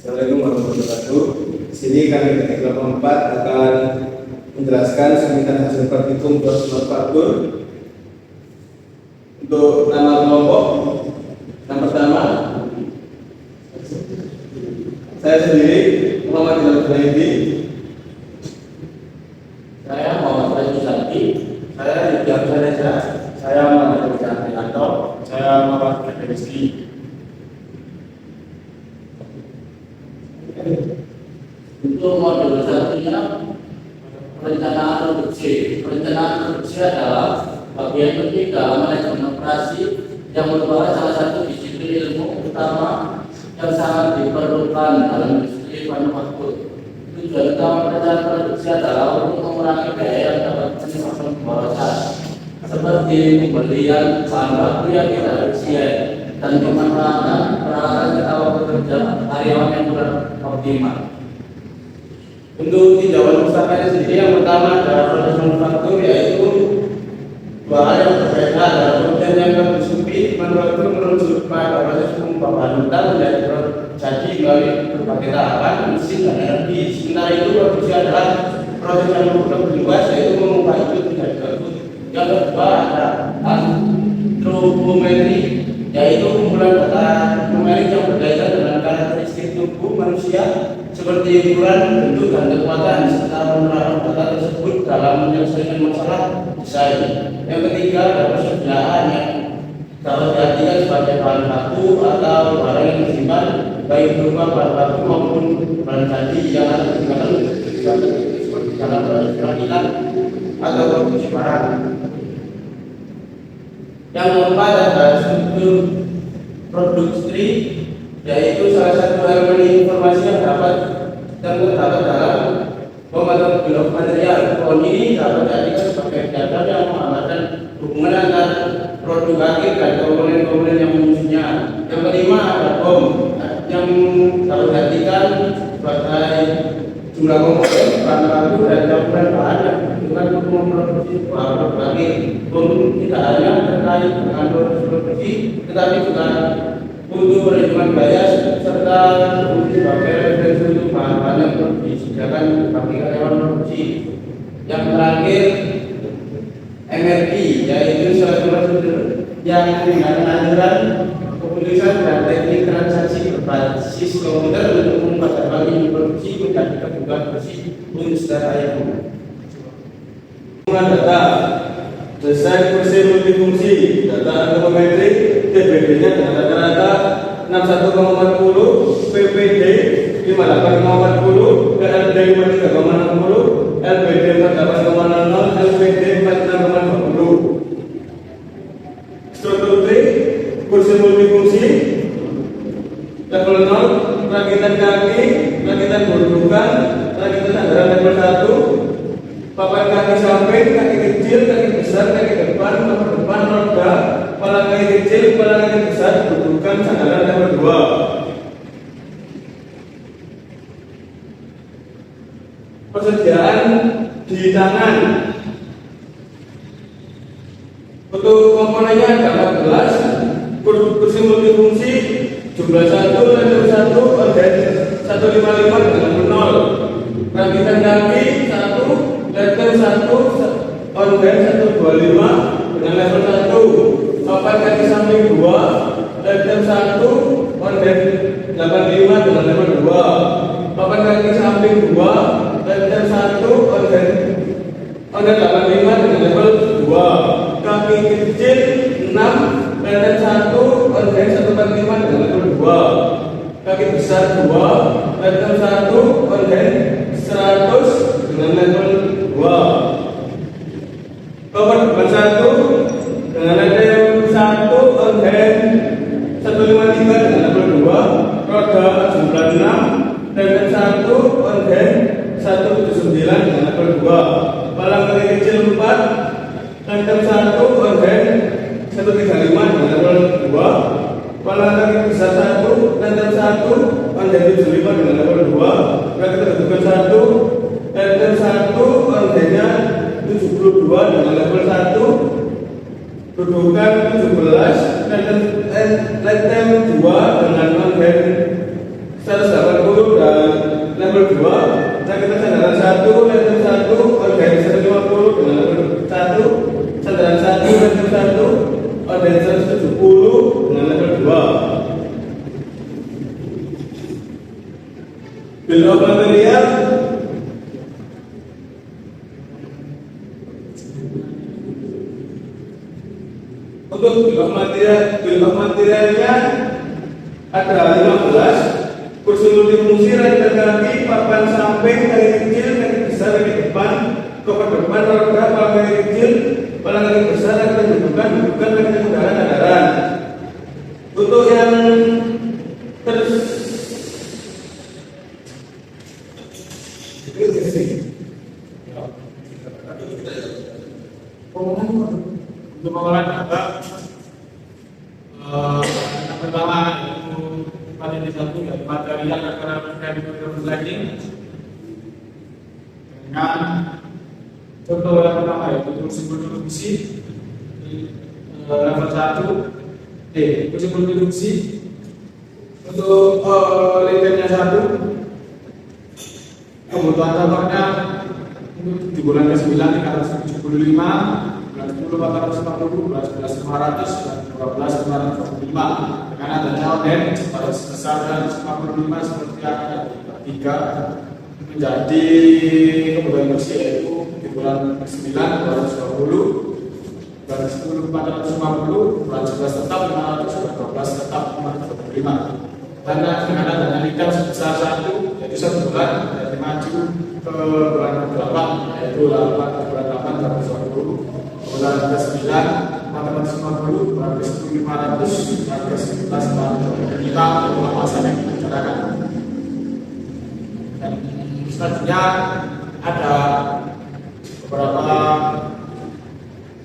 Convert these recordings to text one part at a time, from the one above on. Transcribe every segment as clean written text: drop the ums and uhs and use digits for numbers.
Assalamualaikum warahmatullahi wabarakatuh. Di sini kami dari kelompok 4 akan menjelaskan seminar hasil praktikum dosen manufaktur untuk nama kelompok. Yang pertama, saya sendiri Muhammad Ilham Junaidi. Saya Muhammad Faiz Sakti. Saya Ridwan Saresa. Saya Muhammad Ridwanto. Saya Muhammad Rizky. Untuk modul satunya perencanaan produksi. Perencanaan produksi adalah bagian ketiga manajemen operasi yang merupakan salah satu disiplin ilmu utama yang sangat diperlukan dalam industri manufaktur. Tujuan utama perencanaan produksi adalah untuk mengurangi biaya yang dapat menyebabkan pemborosan, seperti pembelian bahan baku yang tidak efisien dan pemanfaatan peralatan atau bekerja karyawan yang kurang optimal. Untuk tinjauan pustakanya sendiri, yang pertama adalah proses manufaktur, yaitu dua hal yang berbeda. Dan yang kedua, manufaktur merujuk pada proses pembuatan menjadi jadi melalui berbagai tahapan mesin dan energi. Sementara itu produksi adalah proses yang lebih luas, yaitu mengubah itu menjadi bagus. Yang kedua ada antropometri, yaitu kumpulan data numerik yang berkaitan dengan karakteristik tubuh manusia seperti ukuran, bentuk, dan kekuatan serta penerapan data tersebut dalam menyelesaikan masalah desain. Yang ketiga ada persediaan yang dapat diartikan sebagai bahan baku atau barang yang disimpan, baik berupa bahan baku maupun bahan jadi yang ada digunakan seperti dalam proses perakitan atau produksi barang. Yang keempat ada struktur produksi, yaitu salah satu elemen informasi yang dapat terdapat dalam pembentukan bill of material. Pohon ini dapat diartikan sebagai data yang mengabarkan hubungan antara produk akhir dan komponen-komponen yang menyusunnya. Yang kelima ada BOM, yang dapat diartikan sebagai jumlah komponen, bahan baku, dan campuran bahan yang dibutuhkan untuk memproduksi sebuah produk akhir. BOM tidak hanya terkait dengan proses produksi, tetapi juga untuk perhitungan biaya serta berfungsi sebagai referensi untuk bahan-bahan yang perlu disediakan bagi karyawan produksi. Yang terakhir, MRP, yaitu suatu prosedur yang menggunakan aturan keputusan dan teknik transaksi berbasis komputer untuk membuat bagi produksi menjadi kebutuhan bersih untuk data yang data desain kursi multifungsi, data antropometrik, TBD-nya dengan rata-rata 61,40, PPD 58,40, LD 53,60, LBD 48,00, LPD 46,20. Struktur trik kursi multifungsi level 0, rakitan kaki, rakitan gundukan, rakitan sandaran level 1, papan kaki samping, kaki kecil, kaki besar, kaki depan, nomor depan, roda, kepala kaki kecil, kepala kaki besar, gundukan, sandaran level 2. Persediaan di tangan. Untuk komponennya ada 14, kursi multifungsi jumlah 1, level 1, organ 155 dengan 0, rakitan kaki 1, level 1, organ 125 dengan level 1, papan kaki samping 2, level 1, organ 85 dengan level 2, papan kaki samping 2, level 1, organ 85 dengan level 2, kaki kecil 6, level 1, organ 145 dengan level 2, kaki besar 2, level 1, organ 100 dengan level 2, papan depan 1 dengan level 1, organ 153 dengan level 2, roda jumlah 6, level 1, organ 179 dengan level 2, palang kaki kecil 4, level 1, organ 135 dengan level 2, palang kaki besar 1, level 1, organ 75 dengan level 2, kaki terdudukan 1, level 1, organnya 72 dengan level 1, dudukan 17, level 2 dengan organ 180 1, lender 1, organisasi 150 dengan level 1, sandaran 1, lender 1, organisasi 170 dengan level 2. Bill of material untuk bill of materialnya ada 15 kursi multifungsi, render kaki, papan samping, kaki kecil, kaki besar, kaki depan, koper depan, roda, palang kaki kecil, palang kaki besar, kaki dudukan, kaki kendaraan. Untuk yang untuk pengolahan data yang pertama itu materi satu ya material dari lighting dengan contoh yang pertama yaitu kursi multifungsi level 1 kursi multifungsi untuk liternya 1 kebutuhan contohnya untuk di bulan ke-9 375, bulan 10 440, bulan 11 500, dan 12 525 dengan adanya order pada sebesar 155 seperti yang ada di 3 menjadi kebutuhan bersih yaitu di bulan 9 220, bulan 10 450, bulan 11 tetap 500, dan 12 tetap 525 dan dengan adanya lidah sebesar 1 yaitu 1 bulan dari maju ke bulan 8 yaitu bulan 8 120, bulan ke-9 450, bulan ke-10 500, bulan ke-11 425 untuk masa yang dibicarakan. Dan selanjutnya ada beberapa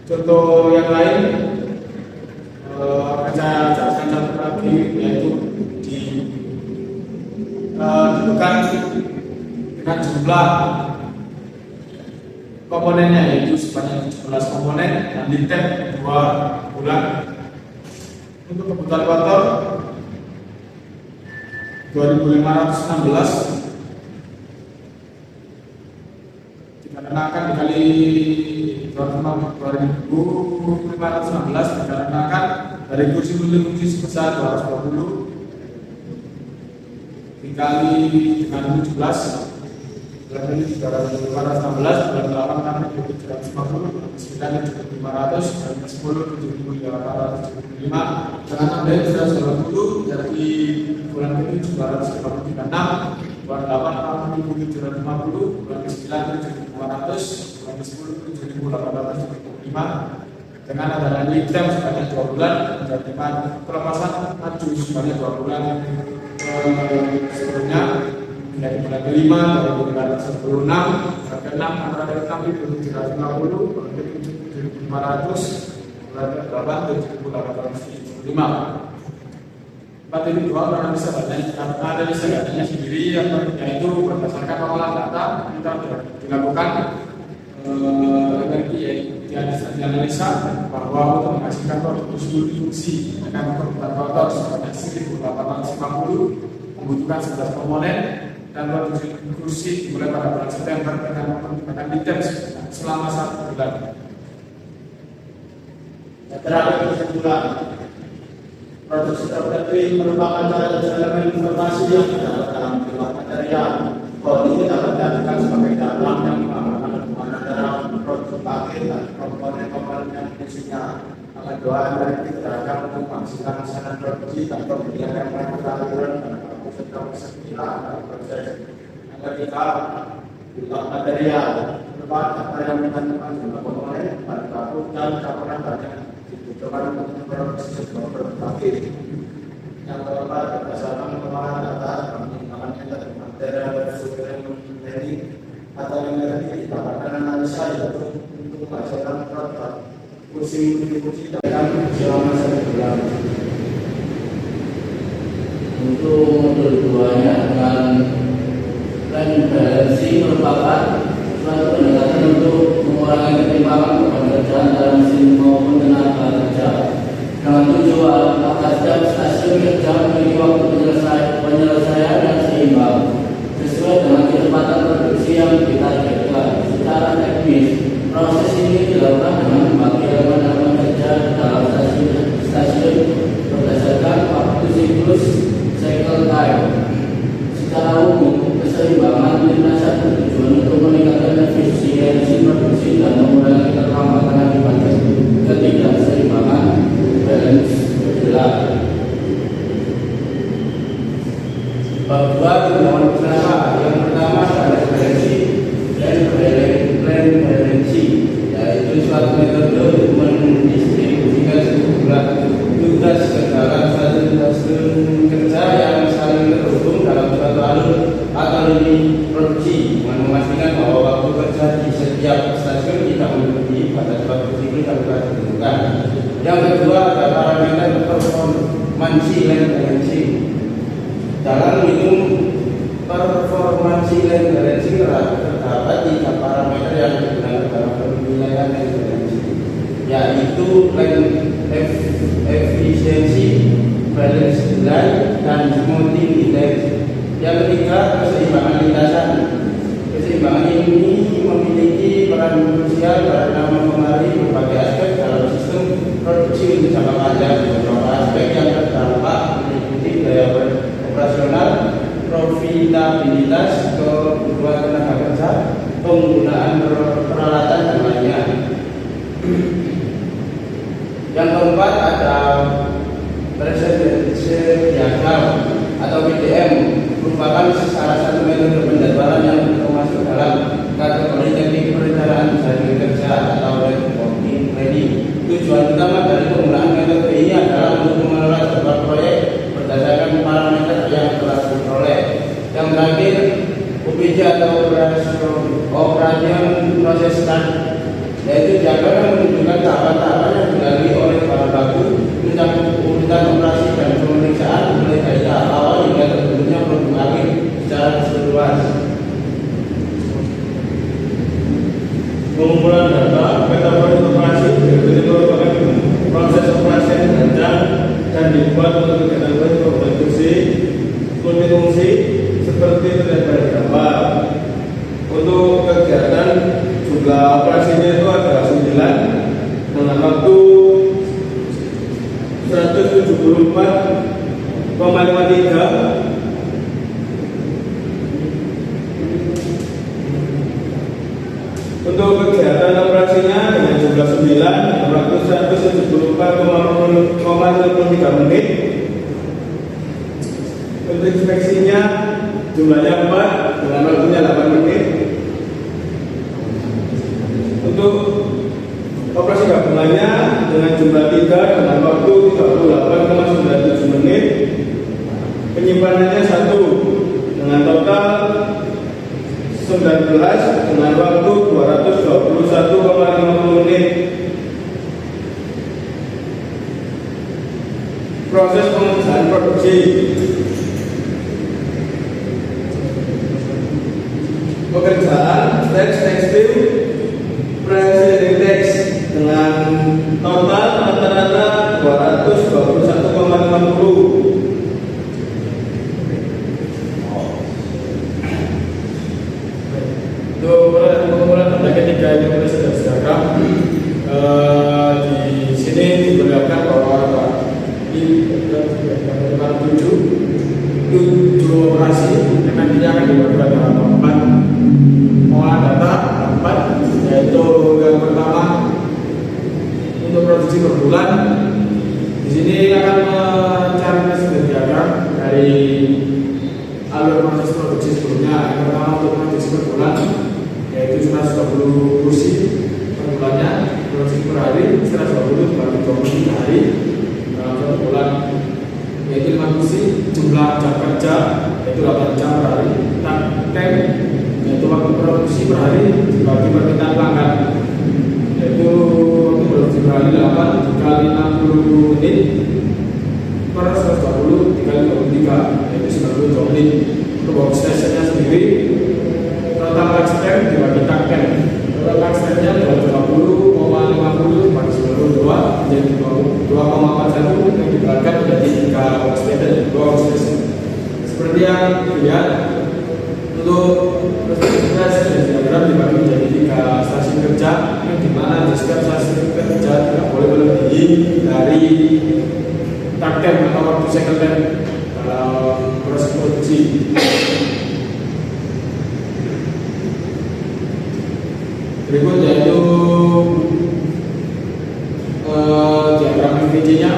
contoh yang lain akan saya jelaskan satu lagi yaitu bukan dengan jumlah komponennya yaitu sebanyak 17 komponen dan lead time 2 bulan. Untuk kebutuhan kotor 2516 dikarenakan dikali 2516 dikarenakan dari kursi multifungsi sebesar 220 dikali dengan 17 bulan ini 316, bulan 8 kan 750, bulan 9 7.500, bulan 10 7.875 dengan update 120 dari bulan ini 756, bulan 8 6.750, bulan 9 7.500, bulan 10 7.875 dengan adanya lead time sebanyak 2 bulan menjadi pelepasan maju sebanyak 2 bulan sebelumnya dari bulan ke-5 dari bulan 16, bulan ke-6 antara dari 6.750, bulan ke-7 7.500, bulan ke-8 7.875. Materi 2 orang bisa datanya sendiri yaitu berdasarkan pengolahan data yang telah dilakukan energi yaitu dianalisa bahwa untuk menghasilkan produk multifungsi dengan kebutuhan kotor sebanyak 1.850 membutuhkan 11 komponen dan produksi kursi dimulai pada bulan September dengan menggunakan lead time selama 1 bulan. Terakhir kesimpulan, produksi tertentu merupakan cara elemen informasi yang terdapat dalam bill of material. Kode ini dapat diartikan sebagai dalam yang menggambarkan hubungan antara produk paket dan komponen-komponen yang fungsinya. Akan doa dari terhadap untuk menghasilkan hasil produksi dan pembelian yang beraliran dan sedang bersedia dalam proses. Yang ketiga, bill of material merupakan data yang menentukan jumlah komponen, bahan baku dan campuran banyak dibutuhkan untuk produksi sebuah produk paket. Yang keempat, berdasarkan pengolahan data menggunakan metode material engineering atau yang lebih didapatkan analisa yaitu untuk menghasilkan produk kursi multifungsi dalam selama 1 bulan. Untuk modul 2-nya dengan plan balancing merupakan suatu pendekatan untuk mengurangi ketimpangan beban kerjaan dalam mesin maupun tenaga kerja dengan tujuan agar setiap stasiun kerja memiliki waktu penyelesaian yang seimbang sesuai dengan kecepatan produksi yang ditargetkan. Bab 2 tunjangan usaha. Yang pertama adalah referensi dan prevalensi, yaitu suatu metode untuk mendistribusikan sejumlah tugas ke dalam satu stasiun kerja yang saling terhubung dalam suatu alur atau lini produksi, dengan memastikan bahwa waktu kerja di setiap stasiun tidak melebihi pada suatu siklus yang telah ditentukan. Yang kedua adalah parameter performansi land balancing. Dalam minum performansi land balancing terdapat 3 parameter yang digunakan dalam penilaian land balancing, yaitu land efisiensi, balance line, dan smoothing index. Yang ketiga, keseimbangan lintasan. Keseimbangan ini memiliki peran krusial karena mempengaruhi berbagai aspek dalam sistem produksi untuk jangka panjang. Beberapa aspek yang terdampak meliputi daya operasional, profitabilitas, kebutuhan tenaga kerja, penggunaan peralatan, dan lainnya. Yang keempat ada presence diagram atau PDM, merupakan salah satu metode penjadwalan yang termasuk dalam kategori teknik perencanaan jaringan kerja atau reporting planning. Tujuan utama dari penggunaan metode ini adalah untuk mengelola sebuah proyek berdasarkan parameter yang telah diperoleh. Yang terakhir, OPJ atau Operation Process Chart, yaitu diagram yang menunjukkan tahapan-tahapan yang dilalui oleh bahan baku, mencakup urutan operasi dan pemeriksaan mulai dari tahap awal hingga terbentuknya produk akhir secara keseluruhan. Pengumpulan data peta proses operasi merupakan proses operasi yang dirancang dan dibuat untuk kegiatan multifungsi seperti terlihat pada gambar. Untuk kegiatan jumlah operasinya itu ada 9 dengan waktu 174,53. Untuk kegiatan operasinya dengan jumlah 9 waktu 174,53 menit. Untuk inspeksinya jumlahnya 4 dengan waktunya 8 menit. Untuk operasi gabungannya dengan jumlah 3 dengan waktu 38,97 menit. Penyimpanannya 1 dengan total 19 dengan waktu 221,50 menit. Proses pengerjaan produksi. Pekerjaan tekstil presiden teks dengan total rata-rata 221,50. Untuk pengumpulan pada ketiga ini sudah diagram. Di sini diperlihatkan bahwa di 7 operasi yang nantinya akan dilakukan dalam 4 olah data 4, yaitu yang pertama untuk produksi per bulan. Di sini akan mencari presiden diagram dari alur proses produksi sebelumnya. Yang pertama untuk produksi per bulan, yaitu 120 kursi per bulannya, produksi per hari 120 dibagi 23 hari dalam 1 bulan, yaitu 5 kursi. Jumlah jam kerja yaitu 8 jam per hari. Time yaitu waktu produksi per hari dibagi permintaan pelanggan, yaitu waktu produksi per hari 8 dikali 60 menit per 120 dikali 23, yaitu 92 menit. Untuk workstationnya sendiri, total lifespan dibagi time. Total lifespan-nya 250,50 dibagi 92 menjadi 2,41 yang dibagikan menjadi 3 workstation. Seperti yang dilihat, untuk presiden diagram dibagi menjadi 3 stasiun kerja, yang dimana di setiap stasiun kerja tidak boleh melebihi dari time atau waktu cycle time dalam proses produksi. Berikut yaitu diagram MVC-nya.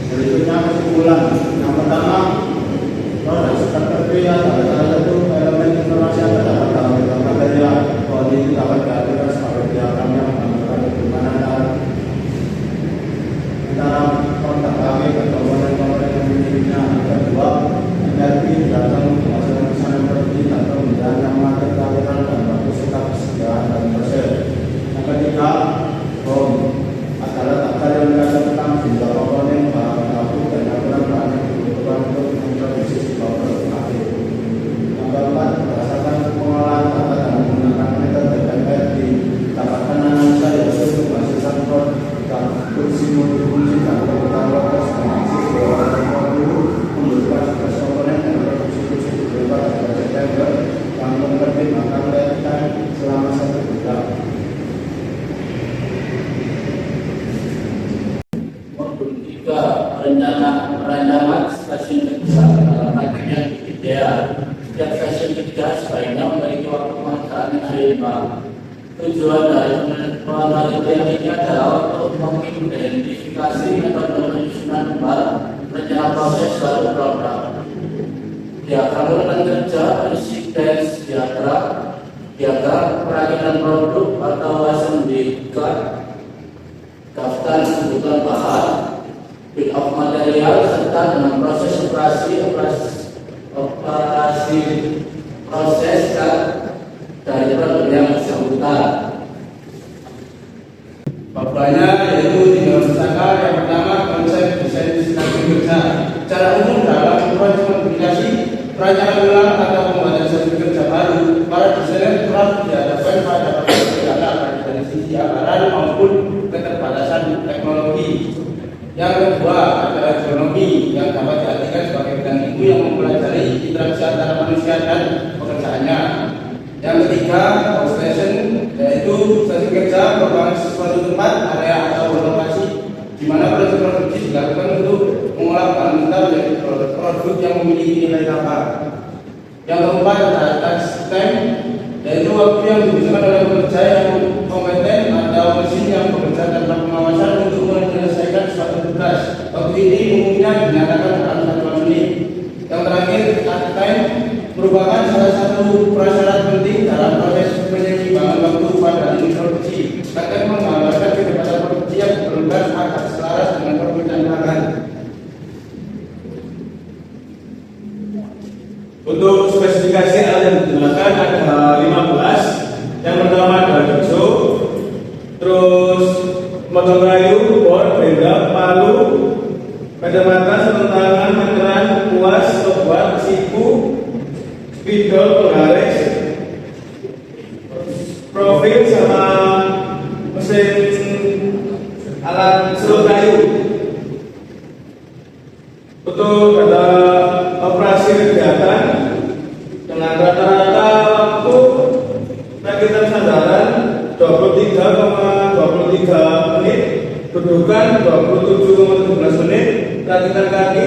Berikutnya kesimpulan. Yang pertama, proses tertentu adalah salah satu elemen informasi yang terdapat dalam diagram material. Bahwa ini dapat diartikan sebagai diagram yang menunjukkan bagaimana antara kontak kami ke komponen-komponen yang memilikinya. Yang kedua, energi datang menghasilkan pesanan energi dan kemudian yang mengatur aliran dan waktu sekitar persediaan dan proses. Yang ketiga, BOM adalah daftar yang mengatur tentang jumlah komponen bahan baku dan aturan bahan yang dibutuhkan untuk memproduksi sebuah produk akhir. Yang keempat, berdasarkan pengolahan data dan menggunakan metode MFD didapatkan analisa yaitu menghasilkan produksi multifungsi dan komputer lokus dan akses bahwa membutuhkan sebelas komponen dan produksi berupa pada September yang mempertimbangkan lifetime selama 1 bulan. Tiga, perencanaan stasiun terpisah dalam artinya ideal. Setiap stasiun ketiga sebaiknya memiliki waktu pemasangan yang 5. Tujuan dari penelitian ini adalah untuk mengidentifikasi metode penyusunan rencana proses suatu produk. Diagram urutan kerja sequence diagram perakitan produk atau assembly cut, daftar kebutuhan bahan, bill of material, serta dengan proses operasi proses dari produk yang bersangkutan. Babnya yaitu 3 pusaka. Yang pertama, konsep desain destinasi kerja. Secara umum dalam proses modifikasi, perancangan ulang atau pembuatan stasiun kerja baru, para desainer kerap dihadapkan pada kendala baik dari sisi anggaran maupun keterbatasan teknologi. Yang kedua adalah geonomi yang dapat diartikan sebagai bidang ilmu yang mempelajari interaksi antara manusia dan pekerjaannya. Yang ketiga, workstation, yaitu stasiun kerja merupakan suatu tempat, area atau lokasi di mana proses produksi dilakukan untuk mengolah bahan mentah menjadi produk yang memiliki nilai tambah. Yang keempat adalah task time, yaitu waktu yang dibutuhkan oleh pekerja yang kompeten atau mesin yang bekerja tanpa pengawasan untuk menyelesaikan suatu tugas. Waktu ini umumnya dinyatakan dalam 1 menit. Yang terakhir, task time merupakan salah satu prasyarat penting dalam proses penyeimbangan waktu pada unit produksi. Akan menggambarkan kecepatan produksi yang berubah agar selaras dengan permintaan pelanggan. Untuk spesifikasi alat yang digunakan ada 15. Yang pertama adalah gigso, terus motong kayu, bor, benda, palu, kacamata, sarung tangan, meteran, kuas, tobat, siku, spidol, penggaris, profil sama mesin alat serut kayu. Untuk data operasi kegiatan dengan rata-rata waktu rakitan sandaran 23,23 menit, dudukan 27,17 menit, rakitan kaki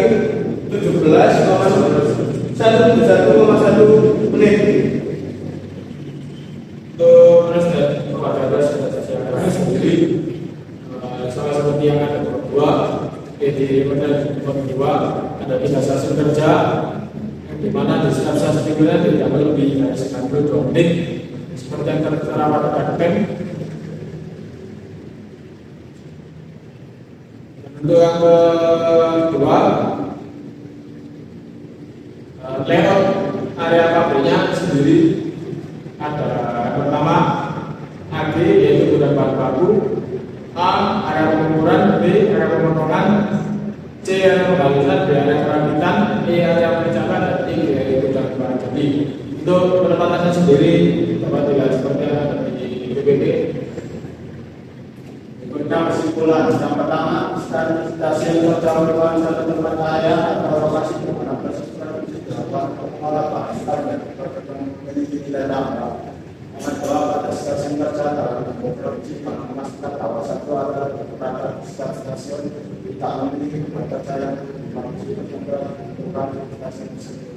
17,1 menit. Untuk proses sendiri, sama seperti yang ada berdua, di model kedua ada 3 stasiun kerja, di mana di setiap stasiun kerja tidak lebih dari 92 menit, seperti yang tertera pada kartem. Untuk yang kedua, layout area pabriknya sendiri ada pertama AG yaitu gudang bahan baku, A area pengukuran, B area pemotongan, C area pembalikan, D area perakitan, E area pengecapan, dan I yaitu gudang bahan jadi. Untuk penempatannya sendiri dapat dilihat seperti yang ada di PPT. Tentang kesimpulan, yang pertama, stasiun kerja merupakan satu tempat area atau lokasi di mana proses produksi dilakukan untuk mengolah bahan dan memiliki nilai tambah. Yang kedua, pada stasiun kerja dalam produksi memastikan bahwa satu adalah beberapa stasiun tidak memiliki kerja yang dimaksud untuk stasiun tersebut.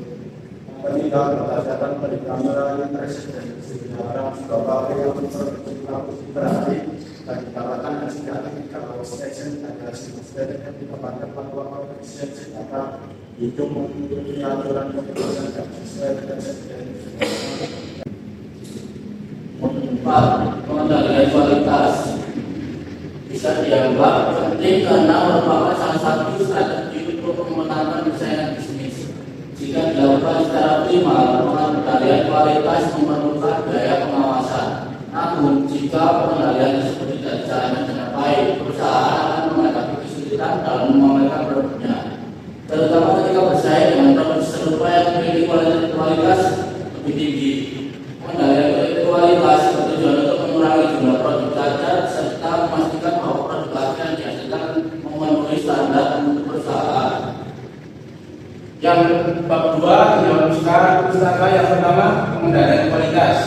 Yang ketiga, berdasarkan perhitungan yang presiden diharapkan bahwa yang memproduksi produksi berarti dan dikatakan negatif kalau stasiun ada stasiun yang didapatkan bahwa produksi senjata itu mengikuti aturan keputusan dan sesuai dengan Empat, pengendalian kualitas bisa dianggap penting karena merupakan salah satu strategi untuk pemetaan persaingan bisnis. Jika dilakukan secara optimal, pengendalian kualitas memerlukan daya pengawasan. Namun, jika pengendalian tersebut tidak dijalankan dengan baik, perusahaan akan menghadapi kesulitan dalam memamerkan produknya, terutama ketika bersaing dengan produk serupa yang memiliki kualitas lebih tinggi. Pengendalian kualitas bertujuan untuk mengurangi jumlah produk cacat serta memastikan bahwa produk yang dihasilkan memenuhi standar untuk perusahaan. Yang bab 2 yang pustaka yang pertama, pengendalian kualitas,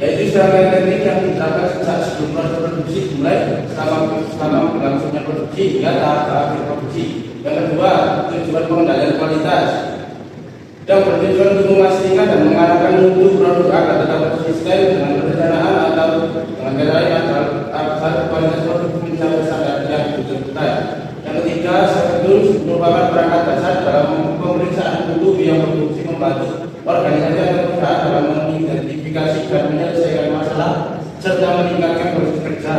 yaitu serangkaian teknik yang diterapkan sejak sebelum proses produksi dimulai selama berlangsungnya produksi hingga tahap akhir produksi. Yang kedua, tujuan pengendalian kualitas yang bertujuan untuk memastikan dan mengarahkan mutu produk agar tetap konsisten dengan perencanaan atau dengan kata lain agar kualitas produk mencapai standar yang ditetapkan. Yang ketiga, sekaligus merupakan perangkat dasar dalam pemeriksaan mutu yang berfungsi membantu organisasi atau perusahaan dalam mengidentifikasi dan menyelesaikan masalah serta meningkatkan proses kerja.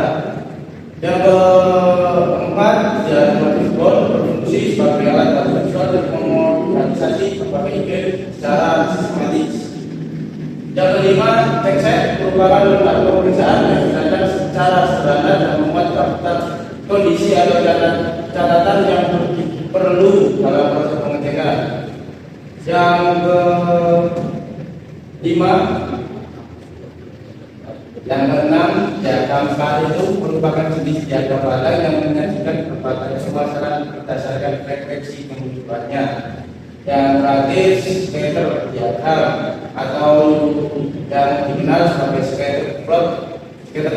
Yang keempat, diagnosis berfungsi sebagai alat bantu visual dan mengorganisasi berbagai ide secara sistematis. Yang kelima, tekset merupakan lembaga pemeriksaan yang digunakan secara sederhana dan membuat daftar kondisi atau catatan yang perlu dalam proses pengecekan. Yang kelima, yang keenam, diagram STAR itu merupakan jenis diagram ladang yang menyajikan berbagai pemasaran berdasarkan frekuensi kemunculannya. Yang terakhir, scatter diagram atau yang dikenal sebagai scatter plot, scatter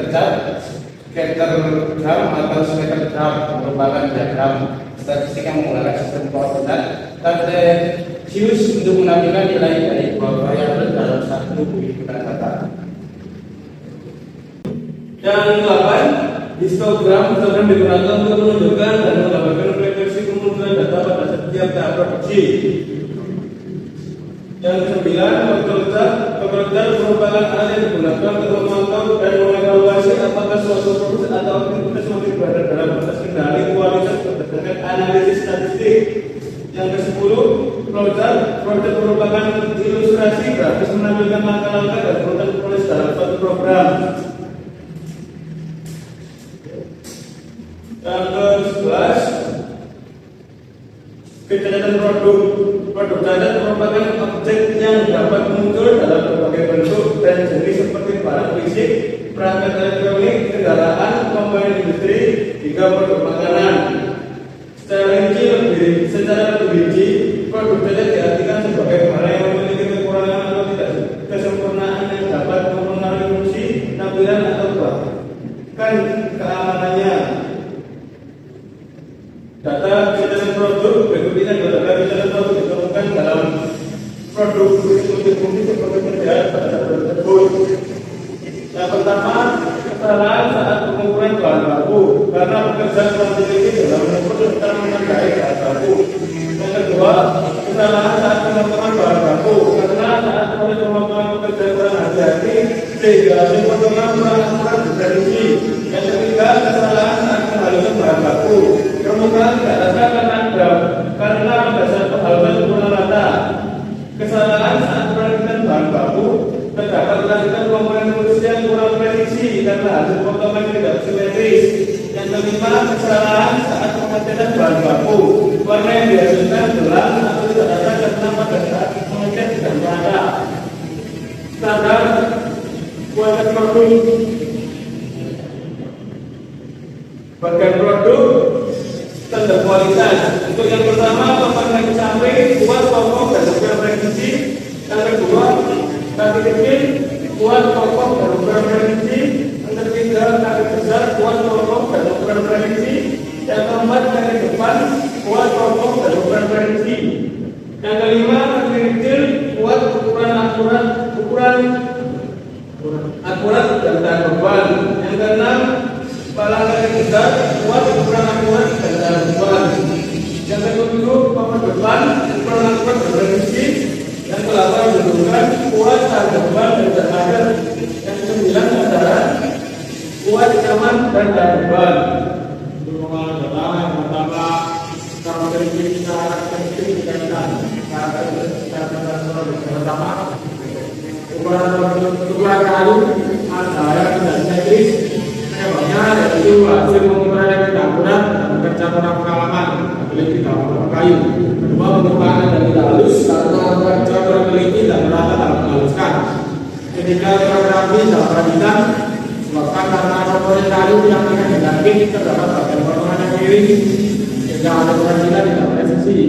gram atau scatter graph merupakan diagram statistik yang menggunakan sistem koordinat kartesius untuk menampilkan nilai dari dua variabel dalam satu hitungan data. Yang 8, histogram digunakan untuk menunjukkan dan menggambarkan frekuensi kemunculan data pada setiap tahap produksi. Yang 9, kalkulator merupakan alat yang digunakan untuk memantau dan mengevaluasi apakah suatu proses atau aktivitas masih berada dalam batas kendali kualitas berdasarkan analisis statistik. Yang ke-10, flowchart merupakan ilustrasi grafis menampilkan langkah-langkah dan proses dalam suatu program. Yang ke-11, kecacatan produk cacat merupakan objek yang dapat muncul dalam berbagai bentuk dan jenis seperti barang fisik, perangkat elektronik, kendaraan, komponen industri, hingga produk makanan. Secara lebih rinci, produk cacat diartikan sebagai barang yang memiliki kekurangan atau tidak kesempurnaan yang dapat mempengaruhi fungsi, tampilan atau bahkan keamanannya. Data kecacatan produk berikut ini adalah data kecacatan produk ditemukan dalam produk multifungsi seperti kerjaan pada produk tersebut. Yang pertama, kesalahan saat pengukuran bahan baku karena pekerja kurang teliti dalam mengukur serta menghargai bahan baku. Yang kedua, kesalahan saat pemotongan bahan baku karena saat proses pemotongan pekerja kurang hati-hati sehingga hasil potongan kurang akurat diprediksi. Yang ketiga, kesalahan saat penghalusan bahan baku. Permukaan tidak rata karena pada saat penghalusan kurang rata. Kesalahan saat perakitan bahan baku terdapat perakitan komponen mulus yang kurang presisi karena hasil potongan tidak simetris. Yang kelima, kesalahan saat pengecetan bahan baku warna yang dihasilkan gelap atau tidak rata karena pada saat mengecat tidak merata. Standar kualitas produk bagian produk standar kualitas. Untuk yang pertama, papan kaki samping kuat, kokoh, dan ukuran presisi. Yang kedua, kaki kecil kuat, kokoh, dan ukuran presisi. Yang ketiga, kaki besar kuat, kokoh, dan ukuran presisi. Yang keempat, kaki depan kuat, kokoh, dan ukuran presisi. Yang kelima, kaki kecil kuat, ukuran akurat dan tahan beban. Yang keenam, kepala kaki besar kuat, ukuran akurat dan tahan beban. Yang ketujuh, papan depan ukuran pertama, ukuran kayu ada tidak simetris, hebatnya yaitu hasil pengukuran yang tidak akurat dan bekerja kurang pengalaman, teliti dalam kayu. Kedua, pengukuran yang tidak halus karena bekerja kurang teliti dan merata dalam menghaluskan. Ketiga, kurang rapi dalam perakitan, sebabkan karena komponen kayu yang akan diganti terdapat bagian potongan yang miring sehingga ada kerajinan tidak presisi.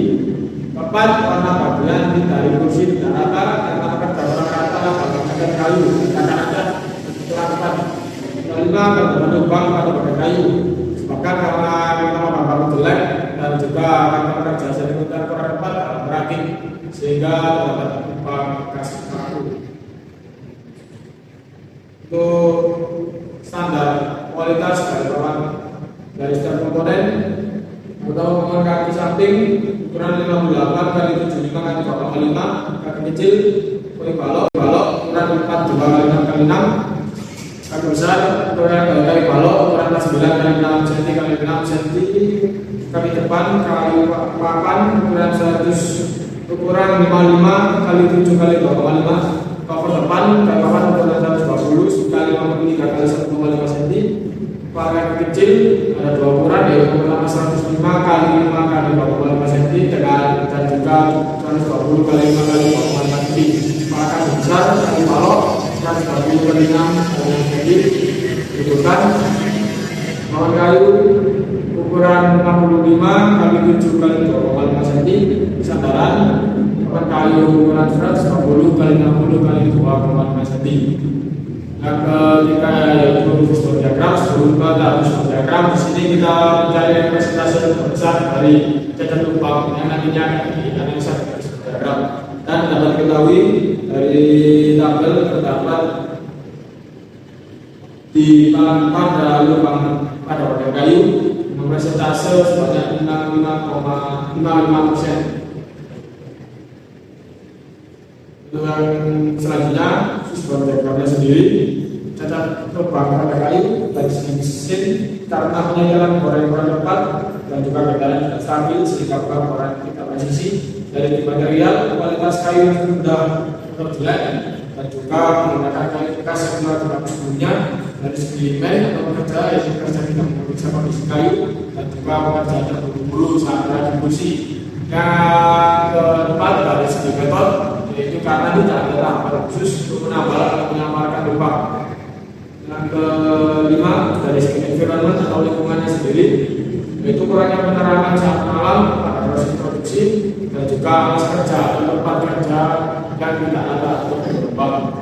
Keempat, warna bagian dari kursi tidak rata karena bekerja kurang rata dalam bagian kayu karena ada keempat. Kelima, terdapat lubang pada bagian kayu sebabkan karena memang bahan jelek dan juga karena bekerja sedimentan kurang tepat dalam merakit sehingga terdapat lubang bekas kaku. Untuk standar kualitas dari setiap komponen, pertama komponen kaki samping ukuran 58 kali 75 kali 2,5, kaki kecil kaki balok ukuran 42 kali 6 kali 6, kaki besar ukuran kali balok ukuran 9 kali 6 cm kali 6 cm, kaki depan kali papan ukuran 100 ukuran 55 kali 7 kali 2,5. Cover depan kaki papan ukuran 120 kali 53 kali 1,5 cm. Pakai kecil ada dua ukuran yaitu pertama 105 kali 5 kali 2,5 cm dan juga 120 kali 5 kali 2,5 cm. Pakai besar kali balok 120 kali 6 cm. Butuhkan kawan kayu ukuran 65 kali 7 kali 2,5 cm. Sandaran kayu ukuran 120 kali 60 kali 2,5 cm. Yang ketiga yaitu visual diagram. Sebelum kita visual diagram, di sini kita mencari presentasi yang terbesar dari cacat lubang yang nantinya dianalisa dengan visual diagram. Dan dapat diketahui dari tabel terdapat di pada lubang pada bagian kayu presentase sebanyak 65,55%. Yang selanjutnya visual diagramnya sendiri, cacat lubang pada kayu dari segi mesin karena penyajaran boran-boran tepat dan juga getaran tidak stabil sehingga boran tidak presisi. Dari material kualitas kayu yang sudah jelek dan juga menggunakan kayu bekas yang telah dipakai sebelumnya. Dari segi men atau pekerja yang bekerja tidak memeriksa kondisi kayu dan juga pekerja terburu-buru saat berada di kursi. Yang keempat dari segi metode, yaitu karena tidak ada tahapan khusus untuk menambal atau menyamarkan lubang. Yang kelima dari segi environment atau lingkungannya sendiri, yaitu kurangnya penerangan saat malam pada proses produksi dan juga alas kerja atau tempat kerja yang tidak ada untuk lubang.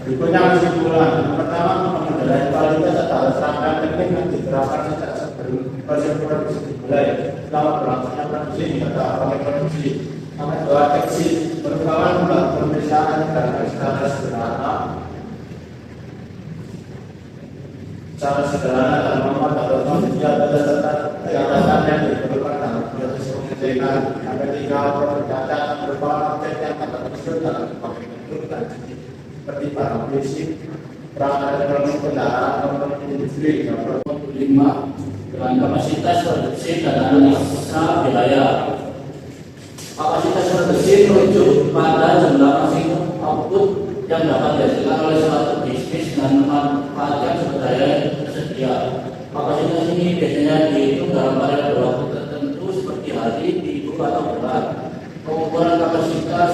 Berikutnya kesimpulan. Yang pertama, pengendalian kualitas atau serangkaian teknik yang diterapkan sejak sebelum proses produksi dimulai selama berlangsungnya produksi hingga tahapan produksi. Yang kedua, exit merupakan pemeriksaan dan standar sederhana. Cara sederhana dan memuat atau kondisi adalah catatan yang diperlukan dalam proses pengerjaan. Yang ketiga, produk cacat merupakan objek yang dapat disebut dalam berbagai bentuk dan seperti barang fisik, perangkat elektronik, kendaraan, komponen industri, dan produk. 5 dengan kapasitas produksi dan analisa wilayah. Kapasitas produksi merujuk pada jumlah maksimum output yang dapat dihasilkan oleh suatu bisnis dengan manfaat yang seberdaya tersedia. Kapasitas ini biasanya dihitung dalam variabel waktu tertentu seperti hari, minggu, atau bulan. Pengukuran kapasitas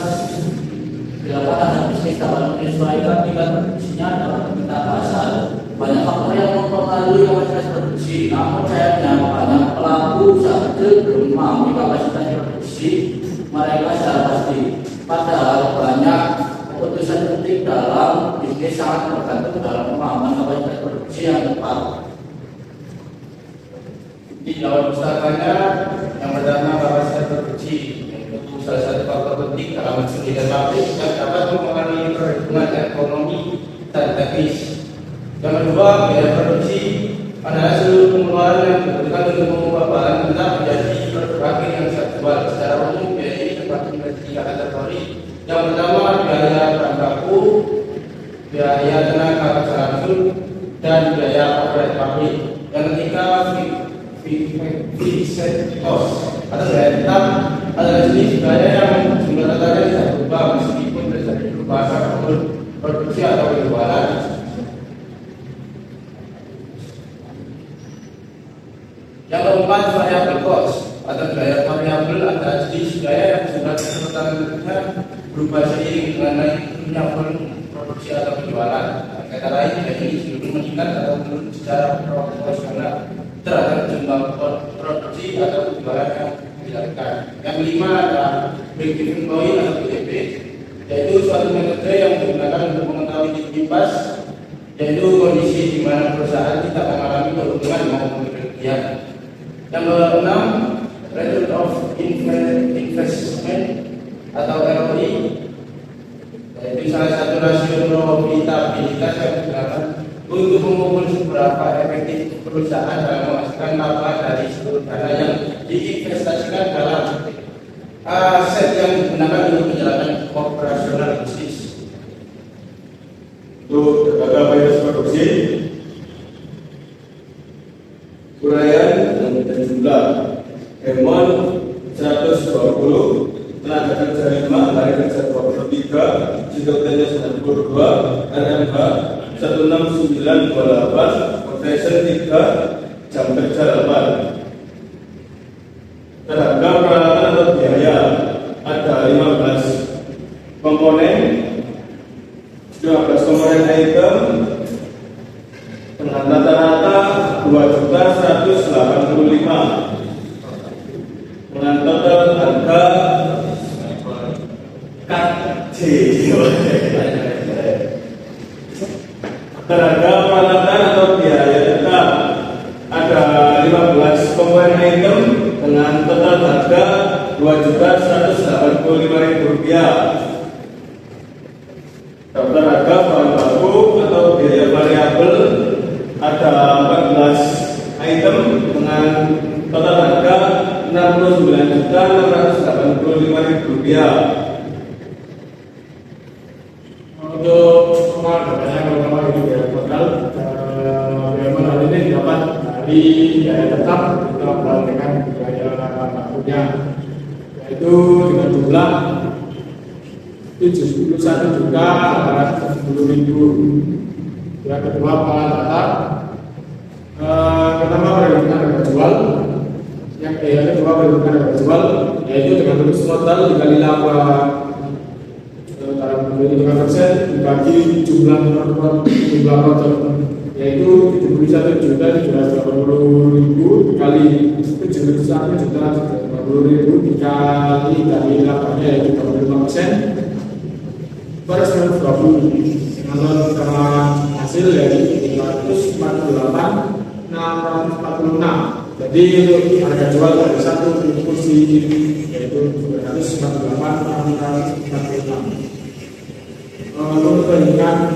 dilakukan agar bisnis dapat menyesuaikan tingkat produksinya dalam permintaan pasar. Banyak faktor yang mempengaruhi kapasitas produksi, namun sayangnya banyak pelaku usaha kecil belum memahami kapasitas produksi mereka secara pasti. Padahal banyak keputusan penting dalam bisnis sangat tergantung dalam pemahaman kapasitas produksi yang tepat. Di dalam pustakanya yang pertama kapasitas produksi, yaitu salah satu faktor penting dalam mendirikan pabrik yang dapat mempengaruhi perhitungan ekonomi dan teknis. Yang kedua, biaya produksi adalah seluruh pengeluaran yang dibutuhkan untuk mengubah barang kita menjadi produk akhir yang bisa dijual. Secara umum, biaya ini terbagi menjadi 3 kategori. Yang pertama, biaya bahan baku, biaya tenaga kerja langsung, dan biaya operasional pabrik. Yang ketiga, fixed cost atau biaya tetap Ada jenis gaya yang jumlah datanya tidak berubah meskipun terjadi perubahan maupun produksi atau penjualan. Yang keempat, variabel cost atau gaya variabel adalah jenis gaya yang jumlah datanya berubah seiring dengan naiknya volume produksi atau penjualan. Kata lain, gaya ini cenderung meningkat atau menurun secara proporsional terhadap jumlah produksi atau penjualan yang dilakukan. Yang kelima adalah break-even point atau BEP, yaitu suatu metode yang digunakan untuk mengetahui titik pas, yaitu kondisi di mana perusahaan tidak mengalami keuntungan maupun kerugian. Yang keenam, return of investment atau ROI, yaitu salah satu rasio profitabilitas yang digunakan untuk mengukur seberapa efektif perusahaan dalam menghasilkan laba dari seluruh dana yang diinvestasikan dalam aset yang digunakan untuk menjalankan operasional bisnis. Untuk kapasitas produksi, uraian dan jumlah Hemon 120, tenaga kerja 5, hari kerja 23, Citotennya 92, RMH 16928, Profession 3, jam kerja 8. Tenaga peralatan atau biaya ada 15 komponen, 15 komponen item dengan rata-rata 2.185 dengan total harga KJ. Tenaga peralatan atau biaya tetap ada 15 komponen item dengan total harga Rp2.185.000. Daftar harga bahan baku atau biaya variabel ada 14 item dengan total harga Rp69.685.000. Untuk pengadaan pertama itu biaya total, biaya modal ini dapat dari biaya tetap ditambah dengan biaya bakunya, yaitu dengan jumlah Rp71.870.000. Yang kedua, pengadaan pertama perhitungan harga jual, yang kedua perhitungan harga jual, yaitu dengan rumus modal dikali laba dalam 25% dibagi jumlah produk, yaitu Rp71.780.000 dikali Rp71.780.000 dikali dari labanya yaitu 25% per 120. Karena hasil dari 548.646. Jadi untuk harga jual dari satu kursi yaitu 548.646. Untuk perbandingan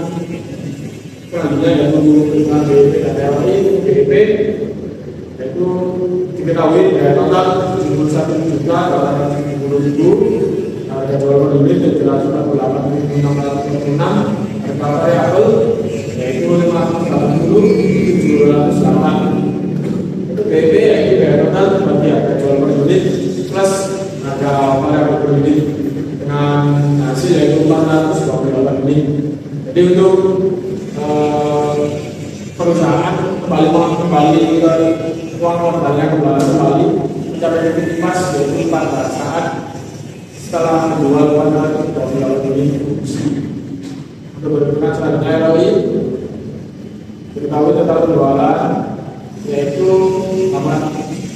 selanjutnya yaitu dengan BEP dan ROI. BEP yaitu diketahui dari total Rp71.870.000, harga jual per unit Rp748.646, harga variabel yaitu Rp580.708. Untuk BEP yaitu biaya total bagi harga jual per unit plus harga variabel per unit dengan hasil yaitu Rp428.000. Jadi untuk perusahaan kembali ke uang modalnya kembali mencapai titik pas yaitu 14 saat setelah menjual Rp428.000. Untuk berhitungan selanjutnya ROI, diketahui total penjualan yaitu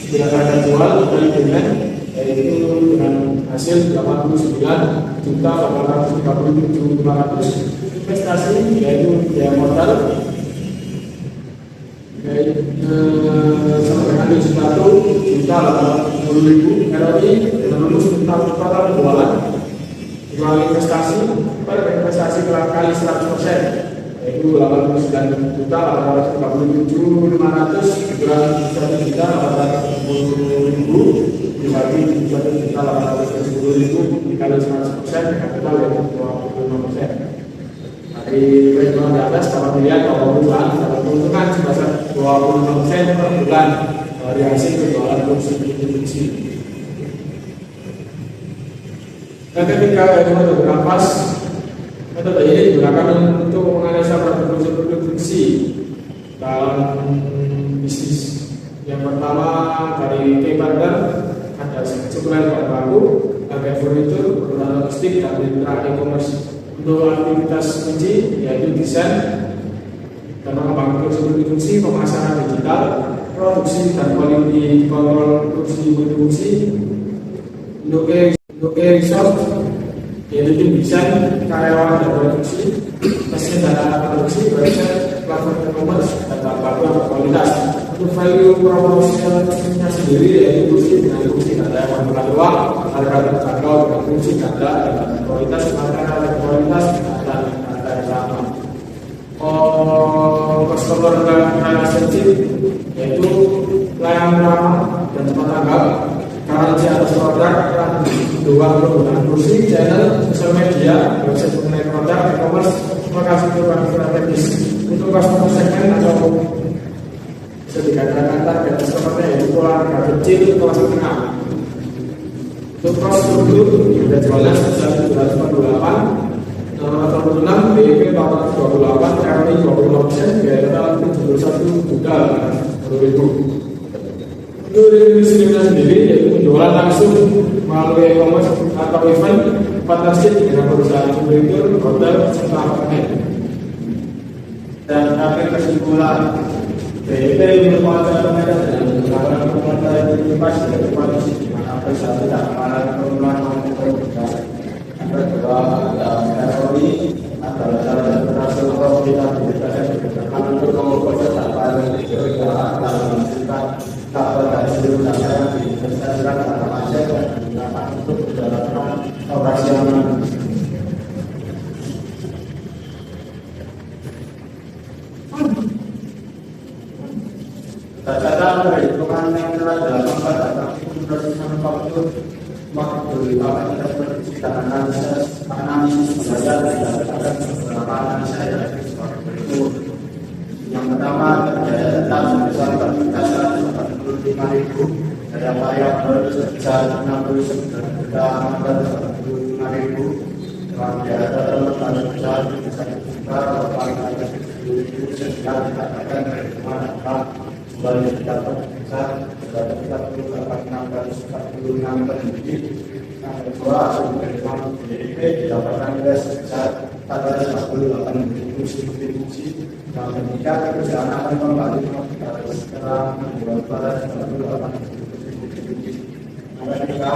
dengan harga jual dari dengan yaitu dengan hasil Rp89.830.500. Investasi yaitu biaya modal sama dengan Rp1.840.000. ROI dengan rumus tentang total penjualan dikali investasi per investasi kali 100%, yaitu Rp89.830.500 dikali Rp1.840.000 dibagi Rp1.830.000 dikali 100% dengan total yaitu 25%. Dari perhitungan di atas dapat dilihat bahwa perusahaan dapat keuntungan sebesar 25% per bulan dari hasil penjualan produksi. Yang ketiga yaitu metode kanvas. Metode ini digunakan untuk menganalisa produksi dalam bisnis. Yang pertama dari K-Partner ada supplier bahan baku, agen furnitur, perusahaan logistik, dan mitra e-commerce. Untuk aktivitas kunci yaitu desain dan mengembangkan fungsi pemasaran digital, produksi dan quality control produksi. Untuk resource yaitu tim desain, karyawan dan produksi, mesin dan alat produksi, website, platform e-commerce, dan bahan baku kualitas. Untuk value propositionnya sendiri yaitu fungsi dengan fungsi data yang membuka uang, harga terjangkau dengan fungsi data dan kualitas makanan dan kualitas dan data yang sama. Customer relationship yaitu layanan ramah dan cepat tanggap, garansi atas produk, dua penggunaan kursi, channel, sosial media, website mengenai produk, e-commerce, lokasi perubahan strategis. Untuk customer segment atau bisa dikatakan target customer yaitu keluarga kecil, kelas menengah. Untuk cross struktur ada jualan sejak 1948, nomor 46, BIP tahun 28, ROI 25%, biaya total 71 juta ribu. Untuk distribusi sendiri yaitu penjualan langsung melalui e-commerce atau event, partnership dengan perusahaan furnitur, hotel, serta apartemen. Dan akhir kesimpulan, BIP merupakan pengedar dan menggunakan pengedar bebas dari kondisi di mana perusahaan tidak mengalami penurunan maupun perubahan. Yang kedua, ROI adalah salah satu rasio profitabilitas yang digunakan untuk mengukur kesehatan dan perusahaan dalam menghasilkan kapal dan seluruh data yang diinvestasikan dalam aset dan digunakan untuk menjalankan operasional. Berdasarkan perhitungan yang telah dilakukan pada tahun 2020, waktu kapasitas produksi dan analisis biaya berdasarkan beberapa analisa yang berikut. Yang pertama, biaya tetap sebesar 145.000, daya variabel sebesar 69.045.000, dan biaya total sebesar 1.800.000 sehingga dikatakan perhitungan akan kembali dapat besar sebanyak 48.646 pendidik. Yang kedua, hasil perhitungan BIP didapatkan nilai sebesar 448.000 substitusi. Yang ketiga, perusahaan akan kembali setelah menjual 448.000 substitusi. Yang ketiga,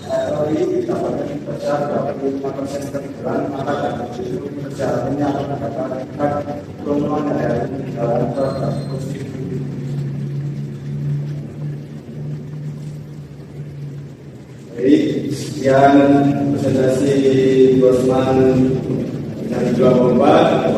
ROI didapatkan sebesar 25% per bulan, maka dari itu perusahaan ini akan mendapatkan keuntungan dari penjualan produk substitusi. Baik, sekian presentasi Bosman yang 24.